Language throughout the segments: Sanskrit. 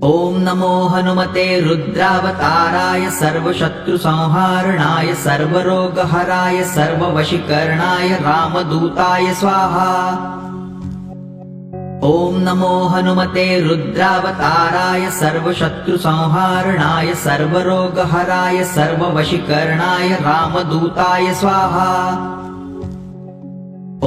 ॐ नमो हनुमते रुद्रावताराय सर्वशत्रुसंहारणाय सर्वरोगहराय सर्ववशीकरणाय रामदूताय स्वाहा। ॐ नमो हनुमते रुद्रावताराय सर्वशत्रुसंहारणाय सर्वरोगहराय सर्ववशीकरणाय रामदूताय स्वाहा।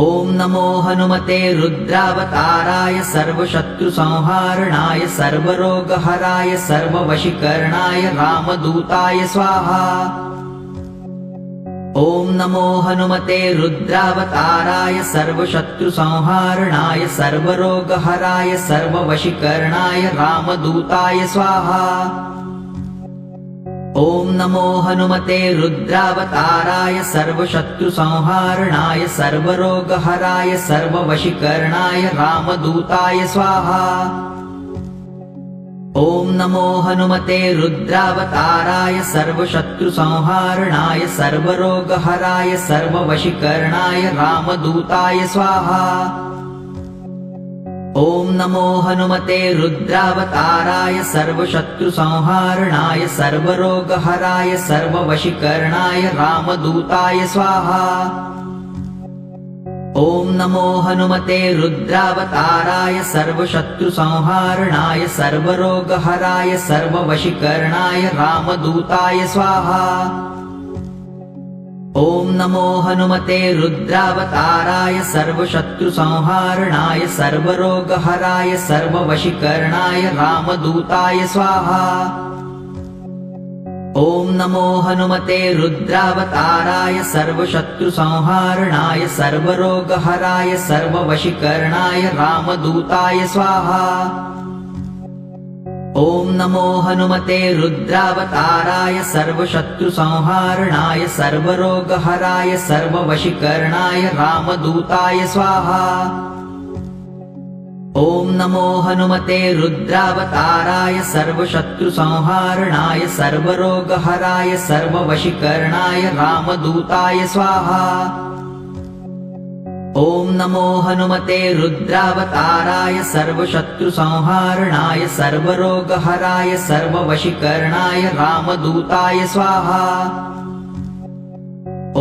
ॐ नमो हनुमते रुद्रावताराय सर्वशत्रुसंहारणाय सर्वरोगहराय सर्ववशीकरणाय रामदूताय स्वाहा। ॐ नमो हनुमते रुद्रावताराय सर्वशत्रुसंहारणाय सर्वरोगहराय सर्ववशीकरणाय रामदूताय स्वाहा। ॐ नमो हनुमते रुद्रावताराय सर्वशत्रुसंहारणाय सर्वरोगहराय सर्ववशीकरणाय रामदूताय स्वाहा। ॐ नमो हनुमते रुद्रावताराय सर्वशत्रुसंहारणाय सर्वरोगहराय सर्ववशीकरणाय रामदूताय स्वाहा। ॐ नमो हनुमते रुद्रावताराय सर्वशत्रुसंहारणाय सर्वरोगहराय सर्ववशीकरणाय रामदूताय स्वाहा। ॐ नमो हनुमते रुद्रावताराय सर्वशत्रुसंहारणाय सर्वरोगहराय सर्ववशीकरणाय रामदूताय स्वाहा। ॐ नमो हनुमते रुद्रावताराय सर्वशत्रुसंहारणाय सर्वरोगहराय सर्ववशीकरणाय रामदूताय स्वाहा। ॐ नमो हनुमते रुद्रावताराय सर्वशत्रुसंहारणाय सर्वरोगहराय सर्ववशीकरणाय रामदूताय स्वाहा। ॐ नमो हनुमते रुद्रावताराय सर्वशत्रुसंहारणाय सर्वरोगहराय सर्ववशीकरणाय रामदूताय स्वाहा। ॐ नमो हनुमते रुद्रावताराय सर्वशत्रुसंहारणाय सर्वरोगहराय सर्ववशीकरणाय रामदूताय स्वाहा। ॐ नमो हनुमते रुद्रावताराय सर्वशत्रुसंहारणाय सर्वरोगहराय सर्ववशीकरणाय रामदूताय स्वाहा।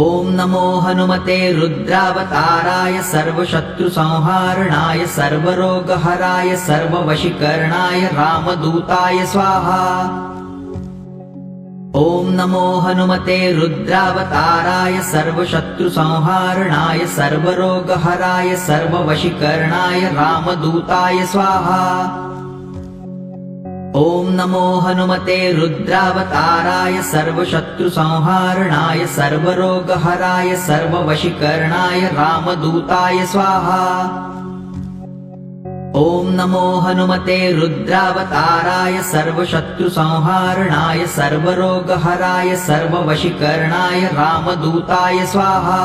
ॐ नमो हनुमते रुद्रावताराय सर्वशत्रुसंहारणाय सर्वरोगहराय सर्ववशीकरणाय रामदूताय स्वाहा। ॐ नमो हनुमते रुद्रावताराय सर्वशत्रुसंहारणाय सर्वरोगहराय सर्ववशीकरणाय रामदूताय स्वाहा। ॐ नमो हनुमते रुद्रावताराय सर्वशत्रुसंहारणाय सर्वरोगहराय सर्ववशीकरणाय रामदूताय स्वाहा। ॐ नमो हनुमते रुद्रावताराय सर्वशत्रुसंहारणाय सर्वरोगहराय सर्ववशीकरणाय रामदूताय स्वाहा।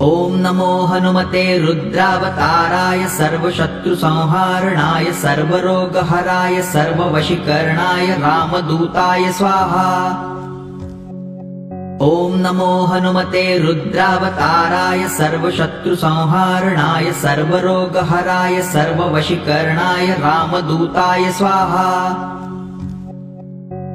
ॐ नमो हनुमते रुद्रावताराय सर्वशत्रुसंहारणाय सर्वरोगहराय सर्ववशीकरणाय रामदूताय स्वाहा। ॐ नमो हनुमते रुद्रावताराय सर्वशत्रुसंहारणाय सर्वरोगहराय सर्ववशीकरणाय रामदूताय स्वाहा।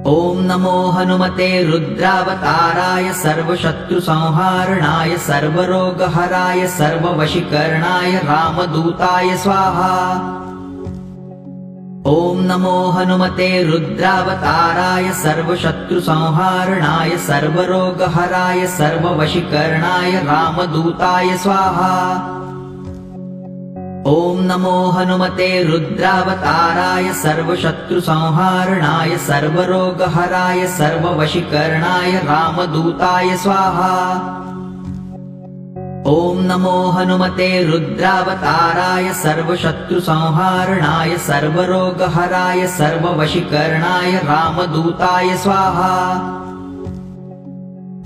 ॐ नमो हनुमते रुद्रावताराय सर्वशत्रुसंहारणाय सर्वरोगहराय सर्ववशीकरणाय रामदूताय स्वाहा। ॐ नमो हनुमते रुद्रावताराय सर्वशत्रुसंहारणाय सर्वरोगहराय सर्ववशीकरणाय रामदूताय स्वाहा। ॐ नमो हनुमते रुद्रावताराय सर्वशत्रुसंहारणाय सर्वरोगहराय सर्ववशीकरणाय रामदूताय स्वाहा। ॐ नमो हनुमते रुद्रावताराय सर्वशत्रुसंहारणाय सर्वरोगहराय सर्ववशीकरणाय रामदूताय स्वाहा।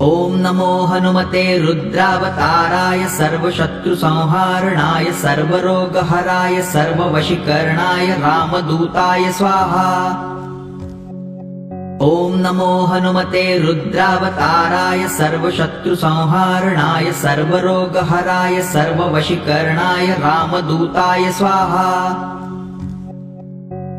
ॐ नमो हनुमते रुद्रावताराय सर्वशत्रुसंहारणाय सर्वरोगहराय सर्ववशीकरणाय रामदूताय स्वाहा। ॐ नमो हनुमते रुद्रावताराय सर्वशत्रुसंहारणाय सर्वरोगहराय सर्ववशीकरणाय रामदूताय स्वाहा।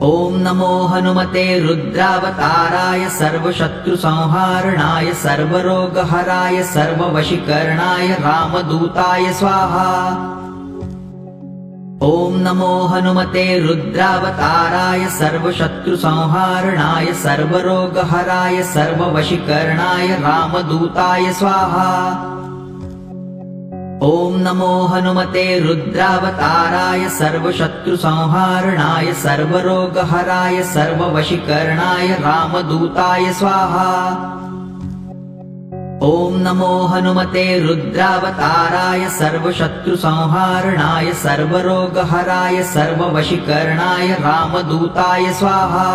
ॐ नमो हनुमते रुद्रावताराय सर्वशत्रुसंहारणाय सर्वरोगहराय सर्ववशीकरणाय रामदूताय स्वाहा। ॐ नमो हनुमते रुद्रावताराय सर्वशत्रुसंहारणाय सर्वरोगहराय सर्ववशीकरणाय रामदूताय स्वाहा। ॐ नमो हनुमते रुद्रावताराय सर्वशत्रुसंहारणाय सर्वरोगहराय सर्ववशीकरणाय रामदूताय स्वाहा। ॐ नमो हनुमते रुद्रावताराय सर्वशत्रुसंहारणाय सर्वरोगहराय सर्ववशीकरणाय रामदूताय स्वाहा।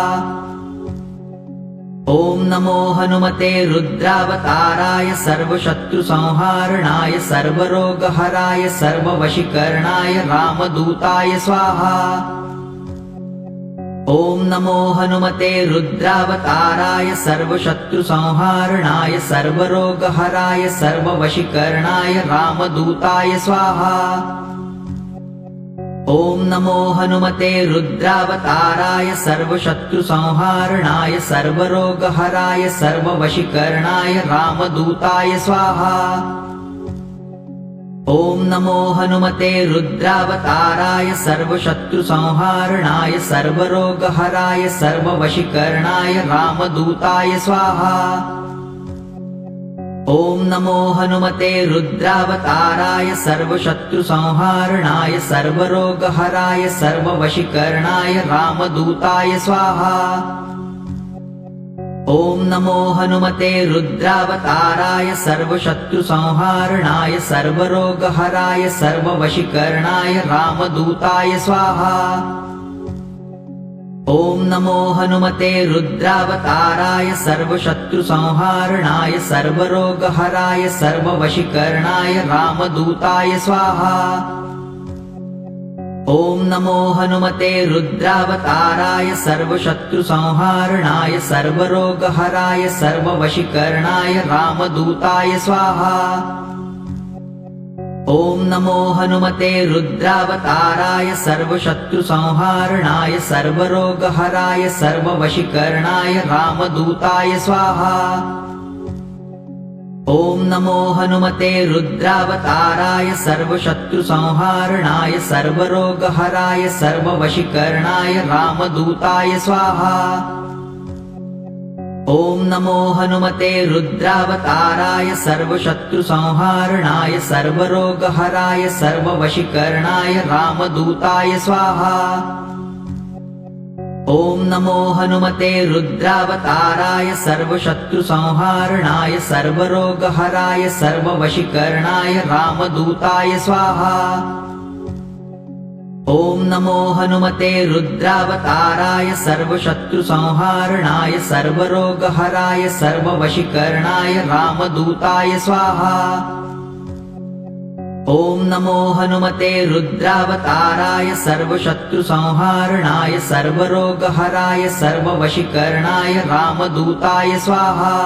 ॐ नमो हनुमते रुद्रावताराय सर्वशत्रुसंहारणाय सर्वरोगहराय सर्ववशीकरणाय रामदूताय स्वाहा। ॐ नमो हनुमते रुद्रावताराय सर्वशत्रुसंहारणाय सर्वरोगहराय सर्ववशीकरणाय रामदूताय स्वाहा। ॐ नमो हनुमते रुद्रावताराय सर्वशत्रुसंहारणाय सर्वरोगहराय सर्ववशीकरणाय रामदूताय स्वाहा। ॐ नमो हनुमते रुद्रावताराय सर्वशत्रुसंहारणाय सर्वरोगहराय सर्ववशीकरणाय रामदूताय स्वाहा। ॐ नमो हनुमते रुद्रावताराय सर्वशत्रुसंहारणाय सर्वरोगहराय सर्ववशीकरणाय रामदूताय स्वाहा। ॐ नमो हनुमते रुद्रावताराय सर्वशत्रुसंहारणाय सर्वरोगहराय सर्ववशीकरणाय रामदूताय स्वाहा। ॐ नमो हनुमते रुद्रावताराय सर्वशत्रुसंहारणाय सर्वरोगहराय सर्ववशीकरणाय रामदूताय स्वाहा। ॐ नमो हनुमते रुद्रावताराय सर्वशत्रुसंहारणाय सर्वरोगहराय सर्ववशीकरणाय रामदूताय स्वाहा। ॐ नमो हनुमते रुद्रावताराय सर्वशत्रुसंहारणाय सर्वरोगहराय सर्ववशीकरणाय रामदूताय स्वाहा। ॐ नमो हनुमते रुद्रावताराय सर्वशत्रुसंहारणाय सर्वरोगहराय सर्ववशीकरणाय रामदूताय स्वाहा। ॐ नमो हनुमते रुद्रावताराय सर्वशत्रुसंहारणाय सर्वरोगहराय सर्ववशीकरणाय रामदूताय स्वाहा। ॐ नमो हनुमते रुद्रावताराय सर्वशत्रुसंहारणाय सर्वरोगहराय सर्ववशीकरणाय रामदूताय स्वाहा। ॐ नमो हनुमते रुद्रावताराय सर्वशत्रुसंहारणाय सर्वरोगहराय सर्ववशीकरणाय रामदूताय स्वाहा। ॐ नमो हनुमते रुद्रावताराय सर्वशत्रुसंहारणाय सर्वरोगहराय सर्ववशीकरणाय रामदूताय स्वाहा।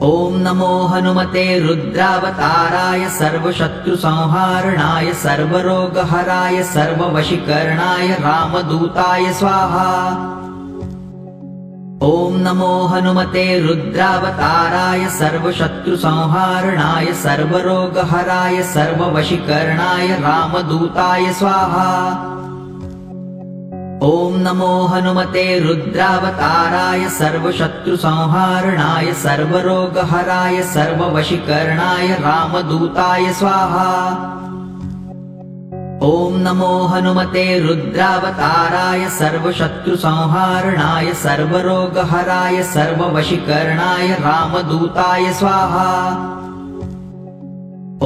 ॐ नमो हनुमते रुद्रावताराय सर्वशत्रुसंहारणाय सर्वरोगहराय सर्ववशीकरणाय रामदूताय स्वाहा। ॐ नमो हनुमते रुद्रावताराय सर्वशत्रुसंहारणाय सर्वरोगहराय सर्ववशीकरणाय रामदूताय स्वाहा। ॐ नमो हनुमते रुद्रावताराय सर्वशत्रुसंहारणाय सर्वरोगहराय सर्ववशीकरणाय रामदूताय स्वाहा। ॐ नमो हनुमते रुद्रावताराय सर्वशत्रुसंहारणाय सर्वरोगहराय सर्ववशीकरणाय रामदूताय स्वाहा।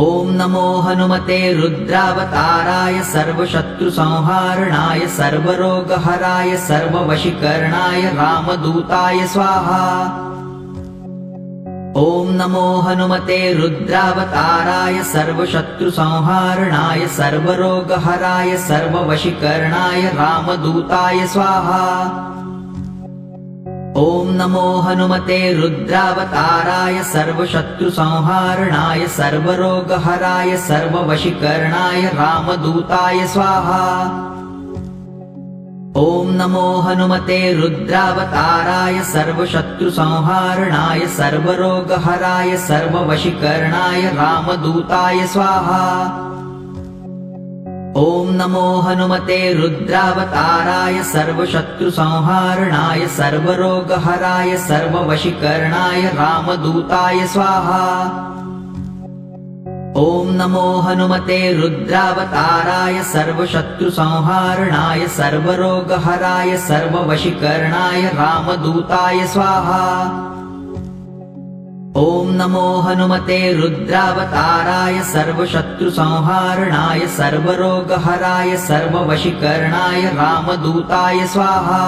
ॐ नमो हनुमते रुद्रावताराय सर्वशत्रुसंहारणाय सर्वरोगहराय सर्ववशीकरणाय रामदूताय स्वाहा। ॐ नमो हनुमते रुद्रावताराय सर्वशत्रुसंहारणाय सर्वरोगहराय सर्ववशीकरणाय रामदूताय स्वाहा। ॐ नमो हनुमते रुद्रावताराय सर्वशत्रुसंहारणाय सर्वरोगहराय सर्ववशीकरणाय रामदूताय स्वाहा। ॐ नमो हनुमते रुद्रावताराय सर्वशत्रुसंहारणाय सर्वरोगहराय सर्ववशीकरणाय रामदूताय स्वाहा। ॐ नमो हनुमते रुद्रावताराय सर्वशत्रुसंहारणाय सर्वरोगहराय सर्ववशीकरणाय रामदूताय स्वाहा। ॐ नमो हनुमते रुद्रावताराय सर्वशत्रुसंहारणाय सर्वरोगहराय सर्ववशीकरणाय रामदूताय स्वाहा। ॐ नमो हनुमते रुद्रावताराय सर्वशत्रुसंहारणाय सर्वरोगहराय सर्ववशीकरणाय रामदूताय स्वाहा।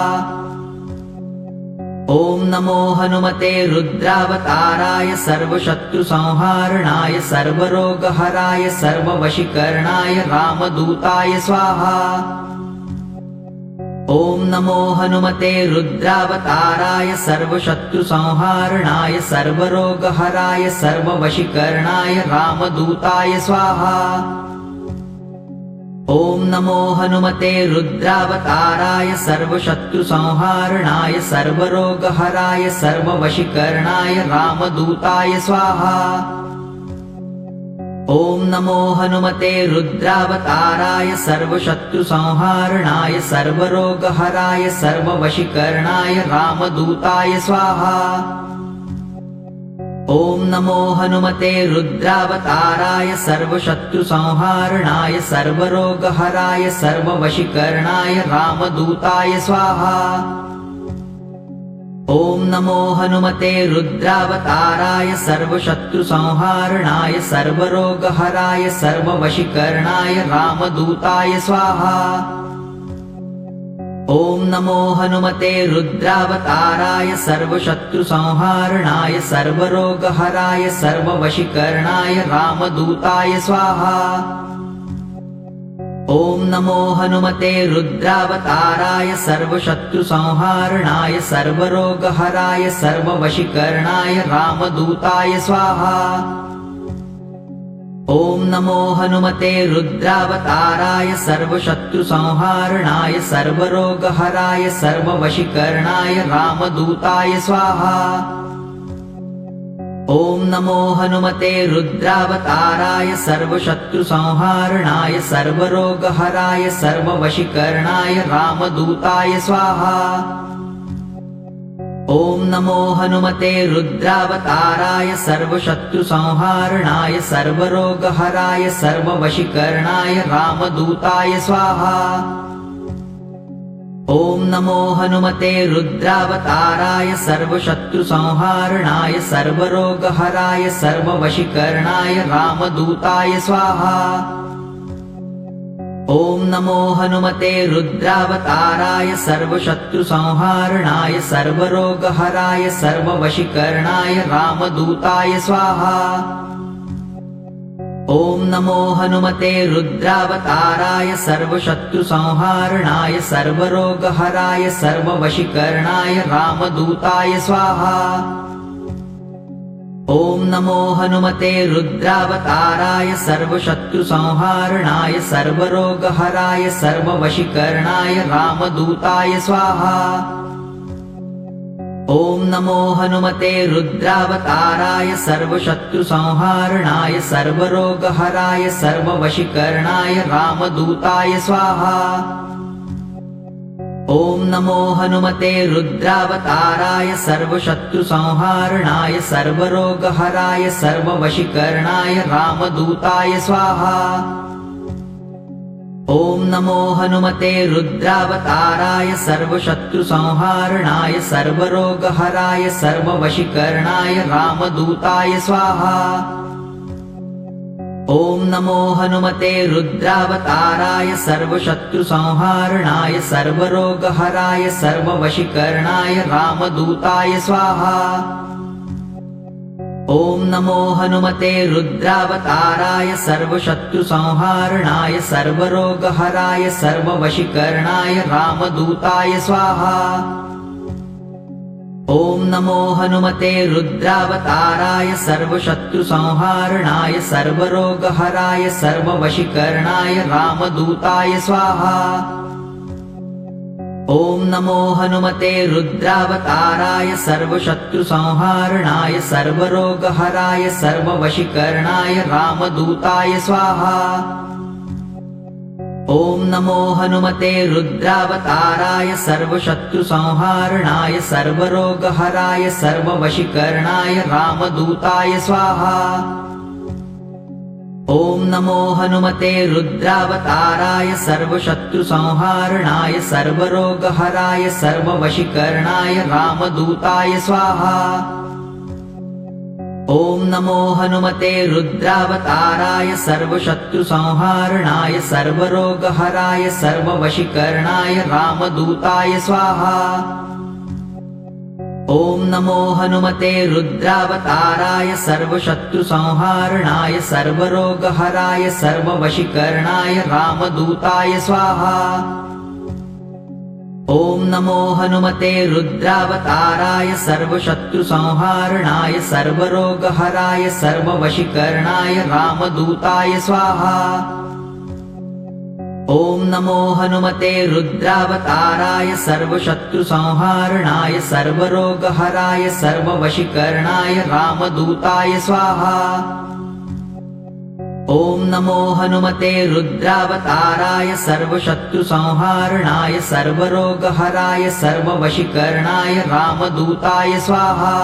ॐ नमो हनुमते रुद्रावताराय सर्वशत्रुसंहारणाय सर्वरोगहराय सर्ववशीकरणाय रामदूताय स्वाहा। ॐ नमो हनुमते रुद्रावताराय सर्वशत्रुसंहारणाय सर्वरोगहराय सर्ववशीकरणाय रामदूताय स्वाहा। ॐ नमो हनुमते रुद्रावताराय सर्वशत्रुसंहारणाय सर्वरोगहराय सर्ववशीकरणाय रामदूताय स्वाहा। ॐ नमो हनुमते रुद्रावताराय सर्वशत्रुसंहारणाय सर्वरोगहराय सर्ववशीकरणाय रामदूताय स्वाहा। ॐ नमो हनुमते रुद्रावताराय सर्वशत्रुसंहारणाय सर्वरोगहराय सर्ववशीकरणाय रामदूताय स्वाहा। ॐ नमो हनुमते रुद्रावताराय सर्वशत्रुसंहारणाय सर्वरोगहराय सर्ववशीकरणाय रामदूताय स्वाहा। ॐ नमो हनुमते रुद्रावताराय सर्वशत्रुसंहारणाय सर्वरोगहराय सर्ववशीकरणाय रामदूताय स्वाहा। ॐ नमो हनुमते रुद्रावताराय सर्वशत्रुसंहारणाय सर्वरोगहराय सर्ववशीकरणाय रामदूताय स्वाहा। ॐ नमो हनुमते रुद्रावताराय सर्वशत्रुसंहारणाय सर्वरोगहराय सर्ववशीकरणाय रामदूताय स्वाहा। ॐ नमो हनुमते रुद्रावताराय सर्वशत्रुसंहारणाय सर्वरोगहराय सर्ववशीकरणाय रामदूताय स्वाहा। ॐ नमो हनुमते रुद्रावताराय सर्वशत्रुसंहारणाय सर्वरोगहराय सर्ववशीकरणाय रामदूताय स्वाहा। ॐ नमो हनुमते रुद्रावताराय सर्वशत्रुसंहारणाय सर्वरोगहराय सर्ववशीकरणाय रामदूताय स्वाहा। ॐ नमो हनुमते रुद्रावताराय सर्वशत्रुसंहारणाय सर्वरोगहराय सर्ववशीकरणाय रामदूताय स्वाहा। ॐ नमो हनुमते रुद्रावताराय सर्वशत्रुसंहारणाय सर्वरोगहराय सर्ववशीकरणाय रामदूताय स्वाहा। ॐ नमो हनुमते रुद्रावताराय सर्वशत्रुसंहारणाय सर्वरोगहराय सर्ववशीकरणाय रामदूताय स्वाहा। ॐ नमो हनुमते रुद्रावताराय सर्वशत्रुसंहारणाय सर्वरोगहराय सर्ववशीकरणाय रामदूताय स्वाहा। ॐ नमो हनुमते रुद्रावताराय सर्वशत्रुसंहारणाय सर्वरोगहराय सर्ववशीकरणाय रामदूताय स्वाहा। ॐ नमो हनुमते रुद्रावताराय सर्वशत्रुसंहारणाय सर्वरोगहराय सर्ववशीकरणाय रामदूताय स्वाहा। ॐ नमो हनुमते रुद्रावताराय सर्वशत्रुसंहारणाय सर्वरोगहराय सर्ववशीकरणाय रामदूताय स्वाहा। ॐ नमो हनुमते रुद्रावताराय सर्वशत्रुसंहारणाय सर्वरोगहराय सर्ववशीकरणाय रामदूताय स्वाहा। ॐ नमो हनुमते रुद्रावताराय सर्वशत्रुसंहारणाय सर्वरोगहराय सर्ववशीकरणाय रामदूताय स्वाहा। ॐ नमो हनुमते रुद्रावताराय सर्वशत्रुसंहारणाय सर्वरोगहराय सर्ववशीकरणाय रामदूताय स्वाहा। ॐ नमो हनुमते रुद्रावताराय सर्वशत्रुसंहारणाय सर्वरोगहराय सर्ववशीकरणाय रामदूताय स्वाहा। ॐ नमो हनुमते रुद्रावताराय सर्वशत्रुसंहारणाय सर्वरोगहराय सर्ववशीकरणाय रामदूताय स्वाहा। ॐ नमो हनुमते रुद्रावताराय सर्वशत्रुसंहारणाय सर्वरोगहराय सर्ववशीकरणाय रामदूताय स्वाहा। ॐ नमो हनुमते रुद्रावताराय सर्वशत्रुसंहारणाय सर्वरोगहराय सर्ववशीकरणाय रामदूताय स्वाहा। ॐ नमो हनुमते रुद्रावताराय सर्वशत्रुसंहारणाय सर्वरोगहराय सर्ववशीकरणाय रामदूताय स्वाहा। ॐ नमो हनुमते रुद्रावताराय सर्वशत्रुसंहारणाय सर्वरोगहराय सर्ववशीकरणाय रामदूताय स्वाहा। ॐ नमो हनुमते रुद्रावताराय सर्वशत्रुसंहारणाय सर्वरोगहराय सर्ववशीकरणाय रामदूताय स्वाहा।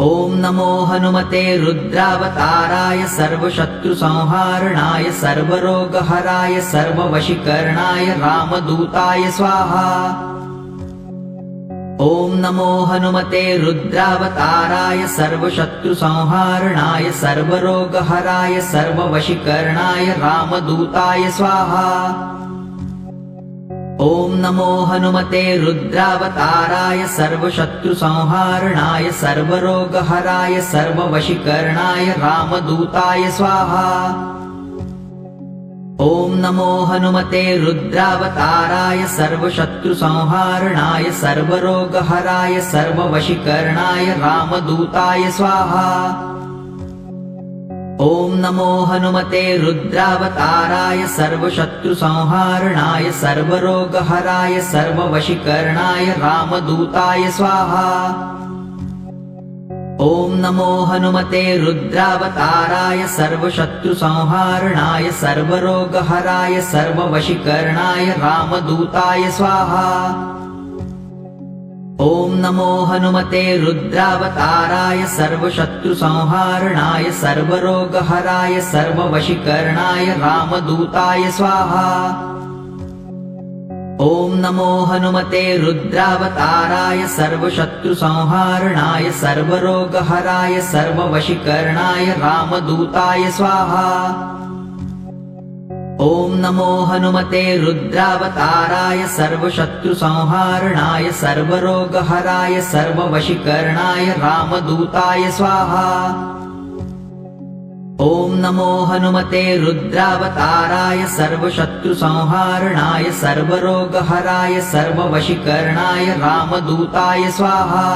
ॐ नमो हनुमते रुद्रावताराय सर्वशत्रुसंहारणाय सर्वरोगहराय सर्ववशीकरणाय रामदूताय स्वाहा। ॐ नमो हनुमते रुद्रावताराय सर्वशत्रुसंहारणाय सर्वरोगहराय सर्ववशीकरणाय रामदूताय स्वाहा। ॐ नमो हनुमते रुद्रावताराय सर्वशत्रुसंहारणाय सर्वरोगहराय सर्ववशीकरणाय रामदूताय स्वाहा। ॐ नमो हनुमते रुद्रावताराय सर्वशत्रुसंहारणाय सर्वरोगहराय सर्ववशीकरणाय रामदूताय स्वाहा। ॐ नमो हनुमते रुद्रावताराय सर्वशत्रुसंहारणाय सर्वरोगहराय सर्ववशीकरणाय रामदूताय स्वाहा। ॐ नमो हनुमते रुद्रावताराय सर्वशत्रुसंहारणाय सर्वरोगहराय सर्ववशीकरणाय रामदूताय स्वाहा। ॐ नमो हनुमते रुद्रावताराय सर्वशत्रुसंहारणाय सर्वरोगहराय सर्ववशीकरणाय रामदूताय स्वाहा। ॐ नमो हनुमते रुद्रावताराय सर्वशत्रुसंहारणाय सर्वरोगहराय सर्ववशीकरणाय रामदूताय स्वाहा। ॐ नमो हनुमते रुद्रावताराय सर्वशत्रुसंहारणाय सर्वरोगहराय सर्ववशीकरणाय रामदूताय स्वाहा। ॐ नमो हनुमते रुद्रावताराय सर्वशत्रुसंहारणाय सर्वरोगहराय सर्ववशीकरणाय रामदूताय स्वाहा।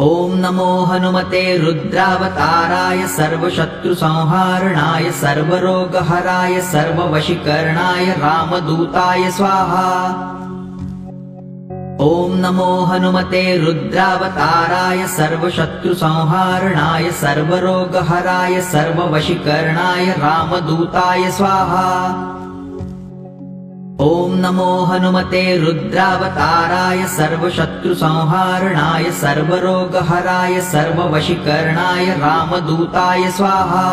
ॐ नमो हनुमते रुद्रावताराय सर्वशत्रुसंहारणाय सर्वरोगहराय सर्ववशीकरणाय रामदूताय स्वाहा। ॐ नमो हनुमते रुद्रावताराय सर्वशत्रुसंहारणाय सर्वरोगहराय सर्ववशीकरणाय रामदूताय स्वाहा। ॐ नमो हनुमते रुद्रावताराय सर्वशत्रुसंहारणाय सर्वरोगहराय सर्ववशीकरणाय रामदूताय स्वाहा।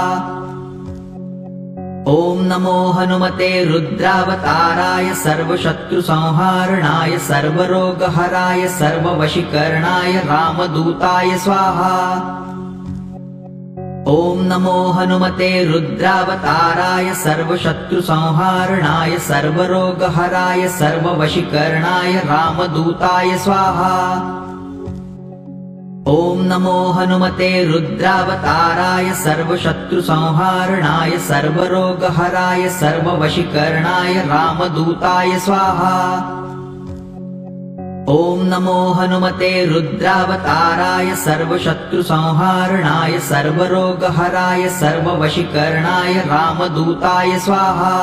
ॐ नमो हनुमते रुद्रावताराय सर्वशत्रुसंहारणाय सर्वरोगहराय सर्ववशीकरणाय रामदूताय स्वाहा। ॐ नमो हनुमते रुद्रावताराय सर्वशत्रुसंहारणाय सर्वरोगहराय सर्ववशीकरणाय रामदूताय स्वाहा। ॐ नमो हनुमते रुद्रावताराय सर्वशत्रुसंहारणाय सर्वरोगहराय सर्ववशीकरणाय रामदूताय स्वाहा। ॐ नमो हनुमते रुद्रावताराय सर्वशत्रुसंहारणाय सर्वरोगहराय सर्ववशीकरणाय रामदूताय स्वाहा।